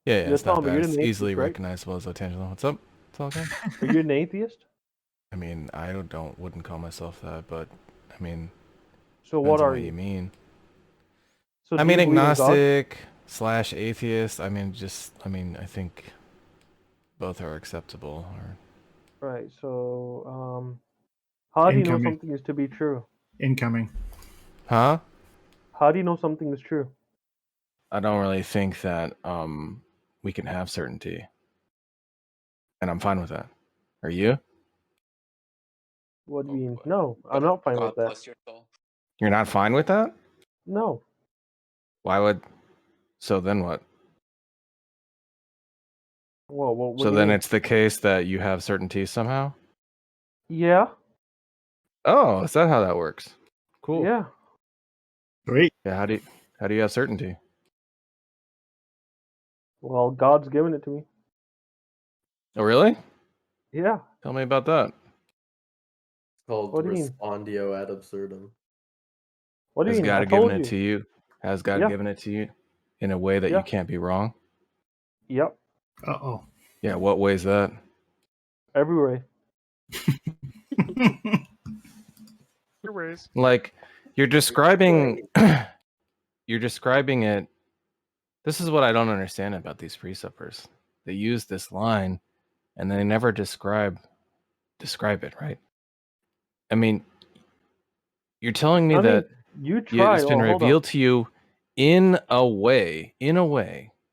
Yeah, it's not Tommy, bad. you're It's an easily atheist, right? recognizable as tangential. What's up? It's all okay. Are you an atheist? I mean, I wouldn't call myself that, but I mean, So what depends on are what you you? mean. So I do mean, you believe in God? agnostic/atheist. I think both are acceptable. Or Right. So how do you know Incoming. something is to be true? Incoming. huh? How do you know something is true? I don't really think that we can have certainty, and I'm fine with that. Are you? What do you mean? boy. No, I'm not fine God with that. bless your soul. You're not fine with that? No. Why would? So then what? Well, what So do you then mean? it's the case that you have certainty somehow? Yeah. Oh, is that how that works? Cool. Yeah. Great. Yeah, how do you have certainty? Well, God's given it to me. Oh, really? Yeah. Tell me about that. It's called What do you mean? respondio ad absurdum. What do you Has mean? I God given told it you. to you? Has God Yeah. given it to you in a way that Yeah. you can't be wrong? Yep. Uh-oh. Yeah, what way is that? Every way. Your ways. Like you're describing you're describing it. This is what I don't understand about these presuppers. They use this line and they never describe it, right? I mean, you're telling me that you tried. it's been Oh, hold revealed on. to you in a way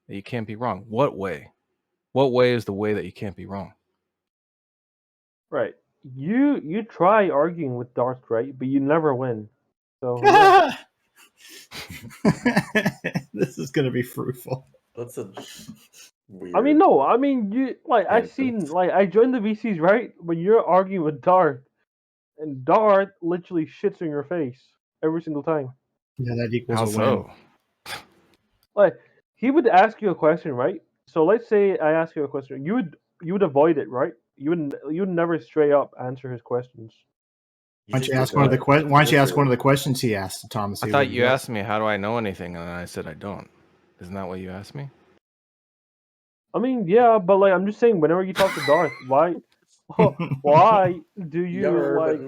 that you can't be wrong. What way? What way is the way that you can't be wrong? Right. You try arguing with Darth, right? But you never win. So yeah. This is gonna be fruitful. That's a weird. I mean, no. I mean, you like I tangent. seen like I joined the VCs, right? When you're arguing with Darth, and Darth literally shits in your face every single time. Yeah, that equals How a so? win. Like he would ask you a question, right? So let's say I ask you a question, you would avoid it, right? You would never straight up answer his questions. Why don't you ask one of the Why don't you ask one of the questions he asked, Thomas? I thought you asked me, how do I know anything? And I said, I don't. Isn't that what you asked me? I mean, yeah, but like I'm just saying, whenever you talk to Darth, why do you like?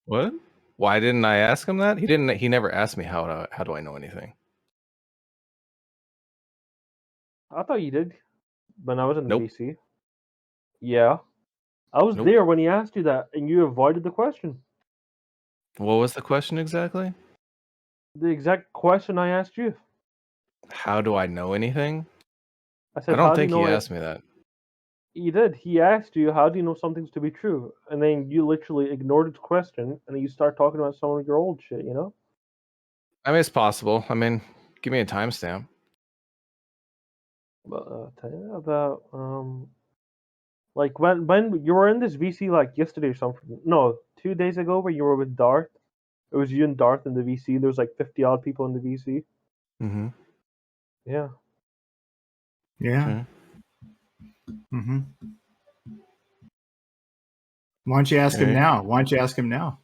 What? Why didn't I ask him that? He never asked me how do I know anything. I thought you did when I was in the Nope. VC. Yeah, I was Nope. there when he asked you that, and you avoided the question. What was the question exactly? The exact question I asked you. How do I know anything? I said, I don't how do you think know he it? asked me that. He did. He asked you, how do you know something's to be true? And then you literally ignored his question, and then you start talking about some of your old shit, you know? I mean, it's possible. I mean, give me a timestamp. But tell you about like when you were in this VC like yesterday or something. No, 2 days ago where you were with Darth. It was you and Darth in the VC. There was like 50 odd people in the VC. Mm-hmm. Yeah. Yeah. Okay. Mm-hmm. Why don't you ask him now? Why don't you ask him now?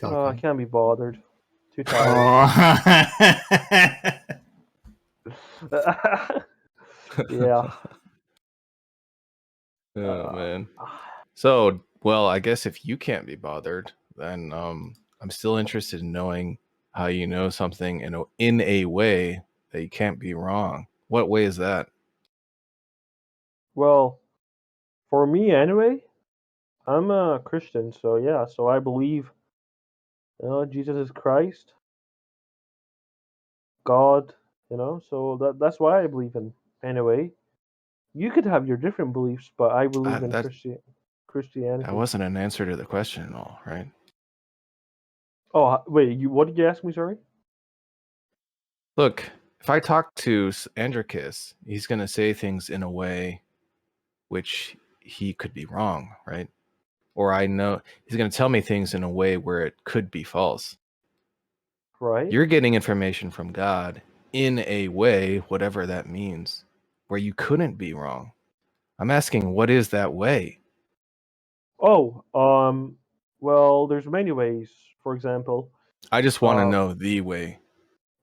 I can't be bothered. Too tired. Yeah. Oh man. So, well, I guess if you can't be bothered, then I'm still interested in knowing how you know something in a way that you can't be wrong. What way is that? Well, for me anyway, I'm a Christian, so yeah, so I believe Jesus is Christ, God, so that's why I believe in anyway. You could have your different beliefs, but I believe in Christianity. That wasn't an answer to the question at all, right? Oh, wait, what did you ask me, sorry? Look, if I talk to Androcus, he's going to say things in a way which he could be wrong, right? Or I know he's going to tell me things in a way where it could be false. Right. You're getting information from God in a way, whatever that means, where you couldn't be wrong. I'm asking, what is that way? Oh, well, there's many ways. For example, I just want to know the way.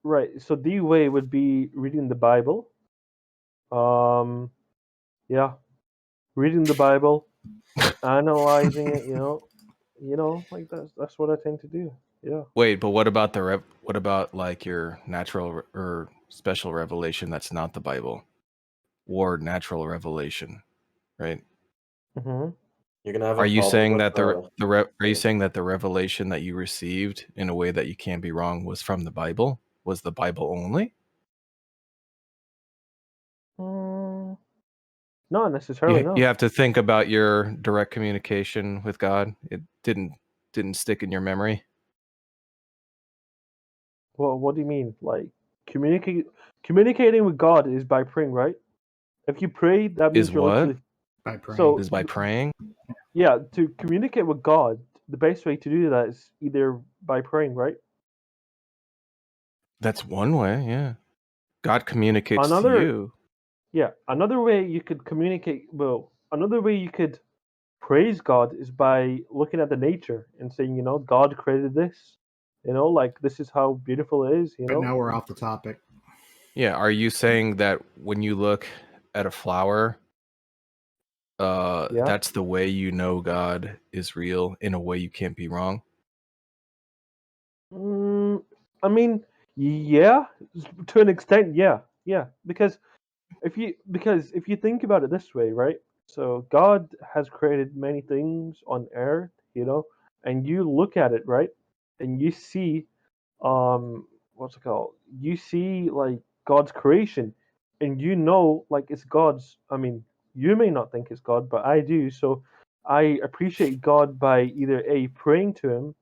right. So the way would be reading the Bible. Yeah, reading the Bible, analyzing it. Like that's what I tend to do. Yeah. Wait, but what about what about like your natural or special revelation that's not the Bible, or natural revelation, right? Mm-hmm. You're gonna have Are a you problem saying with that are you yeah. saying that the revelation that you received in a way that you can't be wrong was from the Bible? Was the Bible only? Not necessarily. You No. have to think about your direct communication with God. It didn't stick in your memory. Well, what do you mean? Like communicating with God is by praying, right? If you pray, that Is means you're what? literally By praying. so. Is by praying? Yeah, to communicate with God, the best way to do that is either by praying, right? That's one way, yeah. God communicates to Another, you. yeah, another way you could communicate. Well, another way you could praise God is by looking at the nature and saying, God created this. Like this is how beautiful it is. But now we're off the topic. Yeah, are you saying that when you look at a flower, Yeah. that's the way you know God is real in a way you can't be wrong? I mean, yeah, to an extent, yeah, yeah. Because if you think about it this way, right? So God has created many things on earth, and you look at it, right? And you see what's it called? You see like God's creation and like it's God's. I mean, you may not think it's God, but I do. So I appreciate God by either A praying to him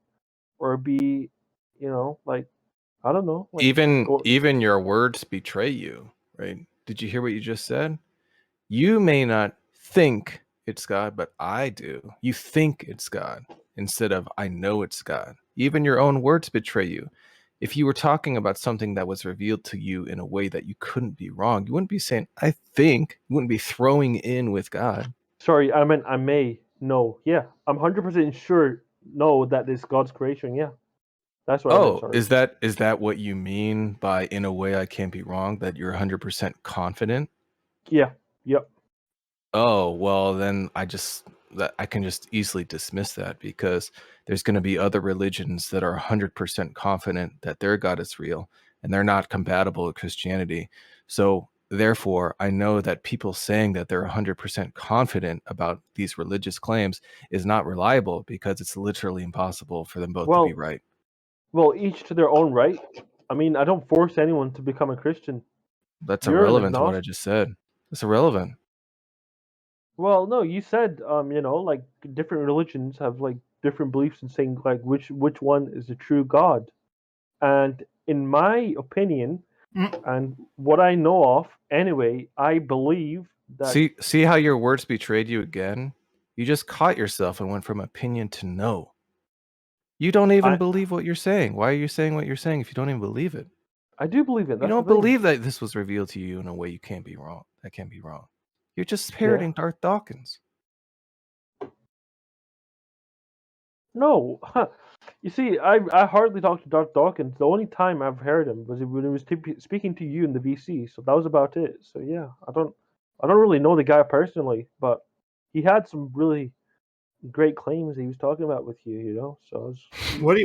or B, like I don't know, like go Even your words betray you, right? Did you hear what you just said? You may not think it's God, but I do. You think it's God instead of I know it's God. Even your own words betray you. If you were talking about something that was revealed to you in a way that you couldn't be wrong, you wouldn't be saying, I think. You wouldn't be throwing in with God. Sorry, I meant I may. No, yeah, I'm 100% sure. No, that is God's creation. Yeah, that's what I meant. Oh, Sorry. is that what you mean by in a way I can't be wrong? That you're 100% confident? Yeah. Yep. Oh, well, then I can just easily dismiss that because there's going to be other religions that are 100% confident that their God is real and they're not compatible with Christianity. So, therefore, I know that people saying that they're 100% confident about these religious claims is not reliable because it's literally impossible for them both to be Well, right. each to their own, right? I mean, I don't force anyone to become a Christian. That's You're an irrelevant to what I agnostic. just said. It's irrelevant. Well, no, you said like different religions have like different beliefs in saying like which one is the true God. And in my opinion, Mm. and what I know of anyway, I believe that See how your words betrayed you again? You just caught yourself and went from opinion to no. You don't even I believe what you're saying. Why are you saying what you're saying if you don't even believe it? I do believe it. You That's the don't thing. believe that this was revealed to you in a way you can't be wrong. That can't be wrong. You're just Yeah. parroting Darth Dawkins. No. You see, I hardly talk to Darth Dawkins. The only time I've heard him was when he was speaking to you in the VC. So that was about it. So yeah, I don't really know the guy personally, but he had some really great claims he was talking about with you. So I was,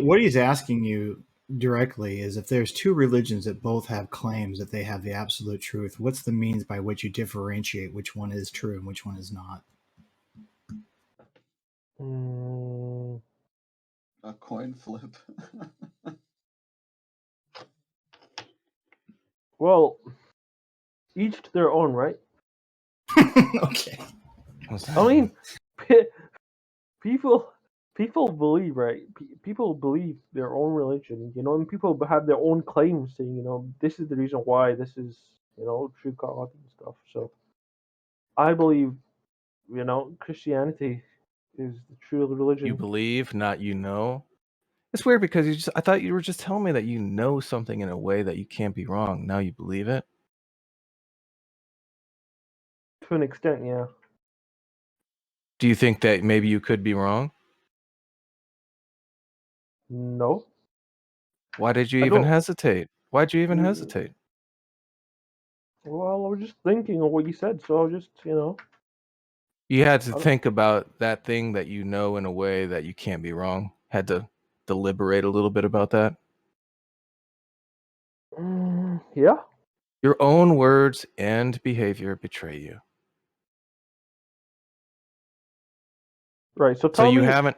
What he's asking you directly is if there's two religions that both have claims that they have the absolute truth, what's the means by which you differentiate which one is true and which one is not? mm, A coin flip. well, each to their own, right? Okay. What's that I mean? mean, people people believe, right? People believe their own religion, and people have their own claims saying, this is the reason why this is, true God and stuff. So I believe, Christianity is the true You religion believe, not you know. It's weird because I thought you were just telling me that you know something in a way that you can't be wrong. Now you believe it. to an extent. Yeah. Do you think that maybe you could be wrong? No, Why did you I even don't. hesitate? Why'd you even hesitate? Well, I was just thinking of what you said, so I was just, You had to I don't- think about that thing that you know in a way that you can't be wrong. Had to deliberate a little bit about that. yeah. Your own words and behavior betray you. Right. So So tell you me. haven't,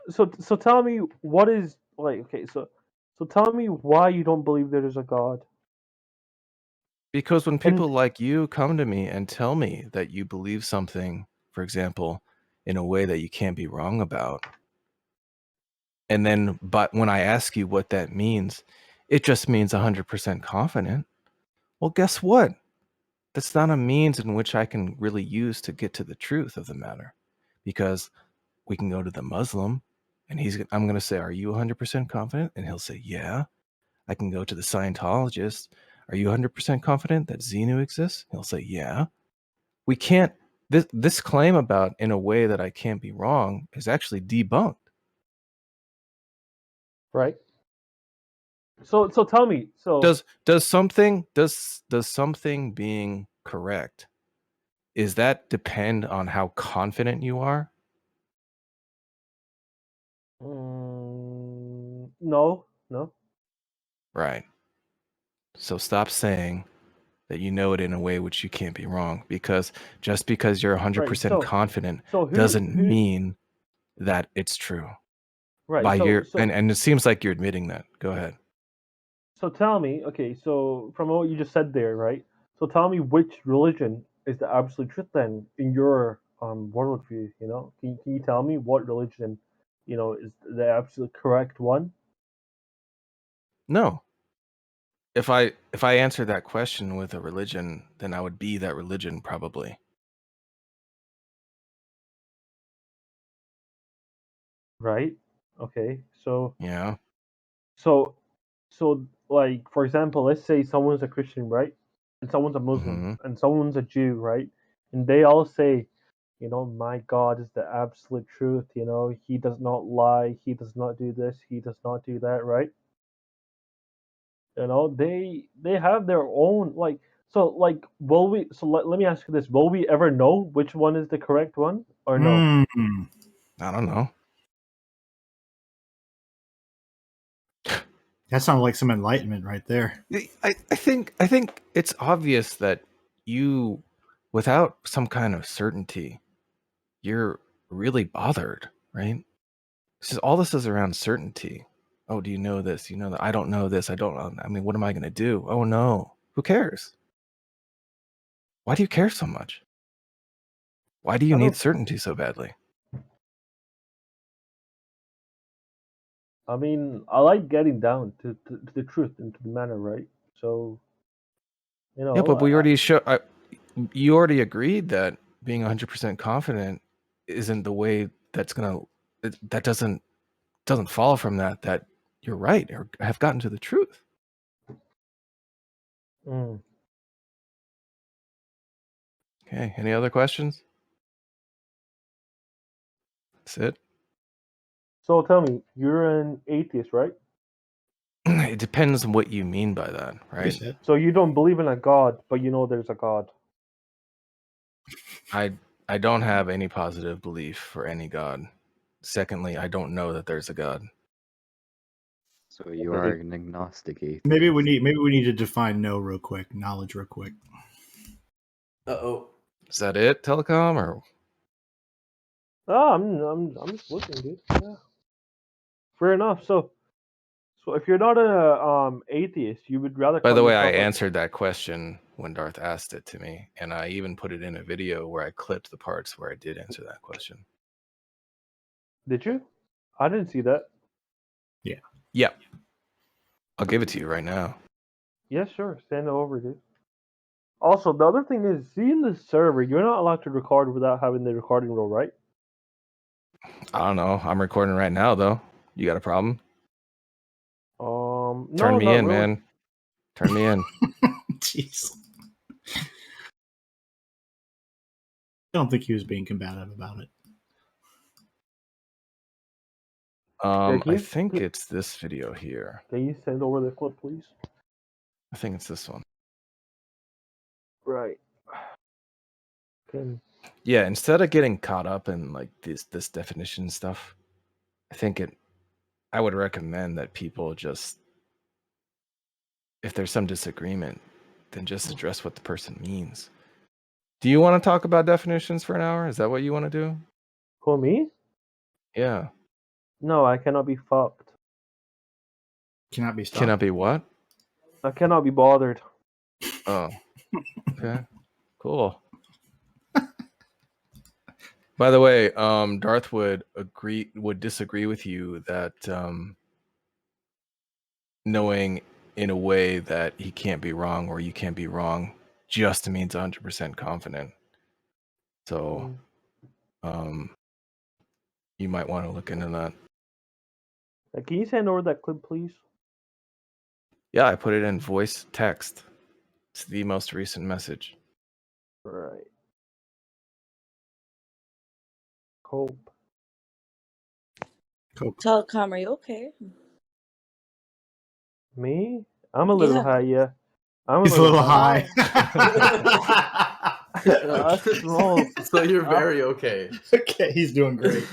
So tell me what is like. Okay. So tell me why you don't believe there is a God. because when And people like you come to me and tell me that you believe something, for example, in a way that you can't be wrong about, and then, but when I ask you what that means, it just means 100% confident. Well, guess what? That's not a means in which I can really use to get to the truth of the matter, because we can go to the Muslim and I'm going to say, are you 100% confident? And he'll say, yeah. I can go to the Scientologist. Are you 100% confident that Xenu exists? He'll say, yeah. We can't, this claim about in a way that I can't be wrong is actually debunked. right. So tell me. So Does something being correct, is that depend on how confident you are? no. Right. So stop saying that you know it in a way which you can't be wrong, because just because you're Right. 100% confident So doesn't who mean that it's true. right. By your So and it seems like you're admitting that. Go ahead. so tell me. Okay. So from what you just said there, right? So tell me which religion is the absolute truth then in your worldview. Can you tell me what religion, is the absolute correct one? No. If I answer that question with a religion, then I would be that religion probably. Right. Okay. So Yeah. so so like for example, let's say someone's a Christian, right? And someone's a Muslim, Mm-hmm. and someone's a Jew, right? And they all say, my God is the absolute truth. He does not lie. He does not do this. He does not do that. Right? They have their own like. So like, will we? So let me ask you this: will we ever know which one is the correct one, or no? I don't know. That sounded like some enlightenment right there. I think it's obvious that you, without some kind of certainty, you're really bothered, right? All this is around certainty. Oh, do you know this? You know that I don't know this. I don't know. I mean, what am I going to do? Oh no. Who cares? Why do you care so much? Why do you I need don't. certainty so badly? I mean, I like getting down to the truth and to the matter, right? So Yeah, but we I, already you already agreed that being 100% confident isn't the way that's going to, that doesn't follow from that you're right or have gotten to the truth. mm. Okay, any other questions? That's it. So tell me, you're an atheist, right? It depends on what you mean by that, right? Reset. So you don't believe in a god, but you know there's a god. I don't have any positive belief for any god. Secondly, I don't know that there's a god. So you are an agnostic atheist. Maybe we need to define no real quick. Knowledge real quick. Uh-oh. Is that it, Telecom, or Ah, I'm just looking, dude. Yeah. Fair enough. So if you're not a atheist, you would rather by call the way, I yourself answered that question when Darth asked it to me, and I even put it in a video where I clipped the parts where I did answer that question. Did you? I didn't see that. Yep. I'll give it to you right now. Yeah, sure. Send it over, dude. Also, the other thing is, see in the server, you're not allowed to record without having the recording rule, right? I don't know. I'm recording right now, though. You got a problem? No, Turn me not in, really. man. Turn me in. Jeez. I don't think he was being combative about it. Yeah, I think it's this video here. can you send over the clip, please? I think it's this one. Right. Can Yeah, instead of getting caught up in like this definition stuff, I would recommend that people just, if there's some disagreement, then just address what the person means. Do you want to talk about definitions for an hour? Is that what you want to do? Who, me? Yeah. No, I cannot be fucked. Cannot be stopped. Cannot be what? I cannot be bothered. Oh. Okay. Cool. By the way, Darth would disagree with you that knowing in a way that he can't be wrong or you can't be wrong just means 100% confident. So you might want to look into that. Can you send over that clip, please? Yeah, I put it in voice text. It's the most recent message. Right. Cope. Telecom, are you okay? Me? I'm a little Yeah. high, yeah. I'm He's a little high. That's small. So you're very okay. Okay, he's doing great.